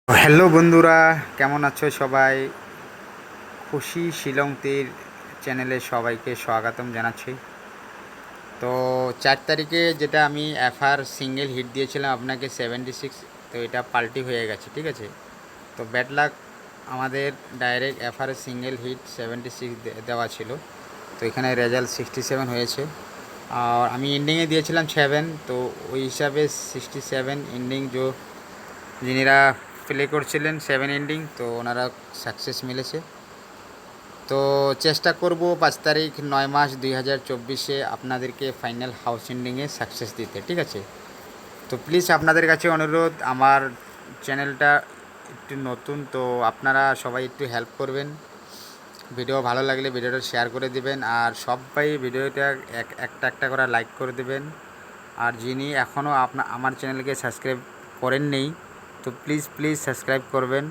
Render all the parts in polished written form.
Hello বন্ধুরা, কেমন আছো সবাই? খুশি শিলং তীর চ্যানেলে সবাইকে স্বাগতম জানাচ্ছি। তো 4 তারিখে যেটা আমি এফআর সিঙ্গেল হিট দিয়েছিলাম আপনাকে 76, তো এটা পাল্টি হয়ে গেছে, ঠিক আছে। তো ব্যাড লাক, আমাদের ডাইরেক্ট এফআর সিঙ্গেল হিট 76 দেওয়া ছিল, তো এখানে রেজাল্ট 67 হয়েছে। আর আমি এন্ডিংয়ে দিয়েছিলাম 7, তো ওই হিসাবে 67 এন্ডিং যিনিরা প্লে করছিলেন 7 এন্ডিং, তো ওনারা সাকসেস মিলেছে। তো চেষ্টা করব 5 তারিখ 9 মাস 2024 আপনাদেরকে ফাইনাল হাউস এন্ডিংয়ে সাকসেস দিতে, ঠিক আছে। তো প্লিজ আপনাদের কাছে অনুরোধ, আমার চ্যানেলটা একটু নতুন, তো আপনারা সবাই একটু হেল্প করবেন। ভিডিও ভালো লাগলে ভিডিওটা শেয়ার করে দিবেন, আর সবাই ভিডিওটা একটা একটা করে লাইক করে দেবেন। আর যিনি এখনও আমার চ্যানেলকে সাবস্ক্রাইব করেন নেই, তো প্লিজ প্লিজ সাবস্ক্রাইব করবেন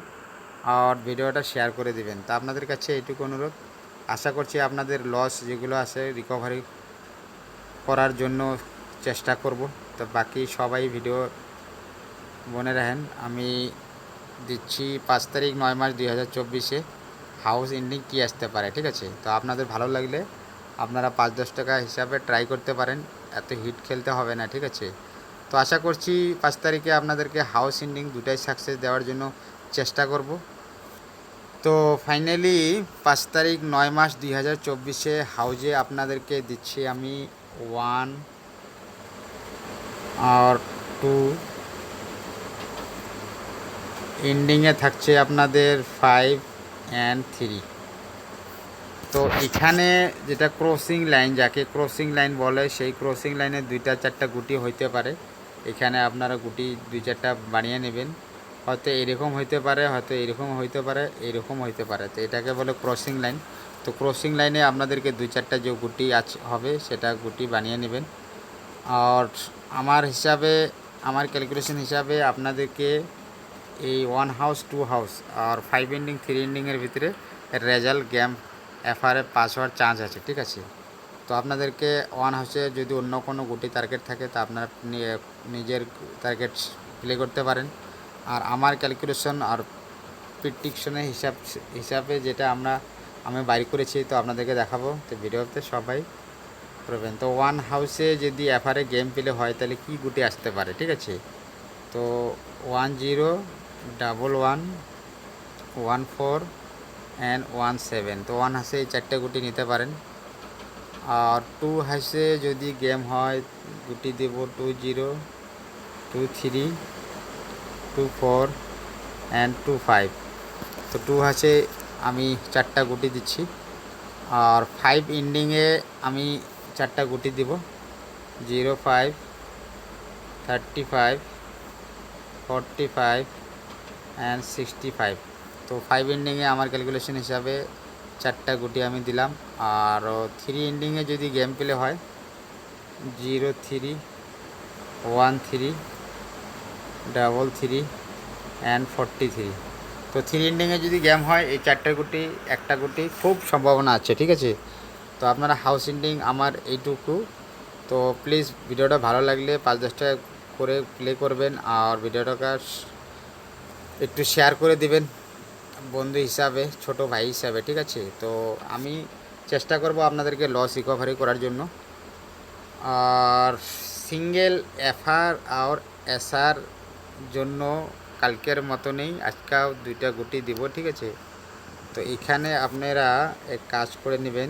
আর ভিডিওটা শেয়ার করে দিবেন। তা আপনাদের কাছে এইটুকু অনুরোধ। আশা করছি আপনাদের লস যেগুলো আছে রিকভারি করার জন্য চেষ্টা করব। তো বাকি সবাই ভিডিও মনে রাখেন, আমি দিচ্ছি 5 তারিখ 9 মাস 2024 হাউস এন্ডিং কী আসতে পারে, ঠিক আছে। তো আপনাদের ভালো লাগলে আপনারা 5-10 টাকা হিসাবে ট্রাই করতে পারেন, এত হিট খেলতে হবে না, ঠিক আছে। তো আশা করছি 5 তারিখে আপনাদেরকে হাউস এন্ডিং দুটাই সাকসেস দেওয়ার জন্য চেষ্টা করব। তো ফাইনালি 5 তারিখ 9 মাস 2024 হাউজে আপনাদেরকে দিচ্ছি আমি 1 আর 2, এন্ডিংয়ে থাকছে আপনাদের 5 অ্যান্ড 3। তো এখানে যেটা ক্রসিং লাইন, যাকে ক্রসিং লাইন বলে, সেই ক্রসিং লাইনে 2-4টা গুটি হইতে পারে। এখানে আপনারা গুটি 2-4টা বানিয়ে নেবেন, হয়তো এরকম হইতে পারে, হয়তো এরকম হইতে পারে, এরকম হইতে পারে। তো এটাকে বলে ক্রসিং লাইন। তো ক্রসিং লাইনে আপনাদেরকে 2-4টা যে গুটি হবে সেটা গুটি বানিয়ে নেবেন। আর আমার হিসাবে, আমার ক্যালকুলেশন হিসাবে আপনাদেরকে এই 1 হাউস 2 হাউস আর 5 এন্ডিং 3 এন্ডিংয়ের ভিতরে রেজাল্ট গেম এফআরে পাস হওয়ার চান্স আছে, ঠিক আছে। তো আপনাদেরকে 1 হাউসে যদি অন্য কোনো গুটি টার্গেট থাকে, তা আপনারা নিজের টার্গেট প্লে করতে পারেন। আর আমার ক্যালকুলেশন আর প্রেডিকশনের হিসাবে যেটা আমি বাইর করেছি, তো আপনাদেরকে দেখাবো। তো ভিডিওতে সবাই করবেন। তো 1 হাউসে যদি এফআরে গেম প্লে হয় তাহলে কি গুটি আসতে পারে, ঠিক আছে। তো 1 0 1 1 1 4 অ্যান্ড 1 7। তো 1 হাউসে এই 4টে গুটি নিতে পারেন। আর 2 হাউসে যদি গেম হয় গুটি দেব 2 0 2 3 2 4 অ্যান্ড 2 5। তো 2 হাউসে আমি 4টা গুটি দিচ্ছি। আর 5 এন্ডিংয়ে আমি 4টা গুটি দিব, 0 5 35 45 অ্যান্ড 65। তো 5 এন্ডিংয়ে আমার ক্যালকুলেশন হিসাবে 4টা গুটি আমি দিলাম। আর 3 এন্ডিংয়ে যদি গেম প্লে হয় 0 3 1 3 3 অ্যান্ড 43। তো 3 এন্ডিংয়ে যদি গেম হয় এই 4টে গুটি, একটা গুটি খুব সম্ভাবনা আছে, ঠিক আছে। তো আপনারা হাউস এন্ডিং আমার এইটুকু। তো প্লিজ ভিডিওটা ভালো লাগলে 5-10 টাকা করে প্লে করবেন, আর ভিডিওটাকে একটু শেয়ার করে দিবেন বন্ধু হিসাবে, ছোট ভাই হিসাবে, ঠিক আছে। তো আমি চেষ্টা করব আপনাদেরকে লস রিকভারি করার জন্য। আর সিঙ্গেল এফআর আর এসআর জন্য কালকের মতনই আজকেও 2টা গুটি দিব, ঠিক আছে। তো এখানে আপনারা এক কাজ করে নেবেন,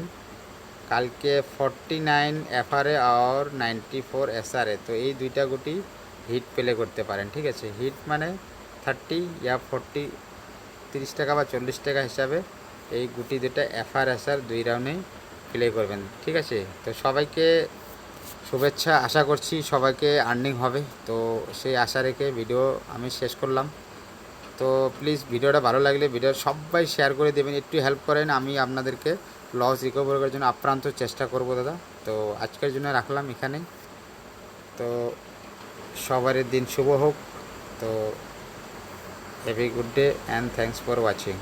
কালকে 49 এফআরে আর 94 এসআরে, তো এই 2টা গুটি হিট প্লে করতে পারেন, ঠিক আছে। হিট মানে 30 ইয়া 40, 30 টাকা বা 40 টাকা হিসাবে এই গুটি দুটা এফআর এসআর 2 রাউন্ডেই প্লে করবেন, ঠিক আছে। তো সবাইকে শুভেচ্ছা, আশা করছি সবাইকে আর্নিং হবে। তো সেই আশা রেখে ভিডিও আমি শেষ করলাম। তো প্লিজ ভিডিওটা ভালো লাগলে ভিডিও সবাই শেয়ার করে দেবেন, একটু হেল্প করেন। আমি আপনাদেরকে লস রিকভার করার জন্য আপ্রান্ত চেষ্টা করব দাদা। তো আজকের জন্য রাখলাম এখানে। তো সবারই দিন শুভ হোক। তো have a good day and thanks for watching.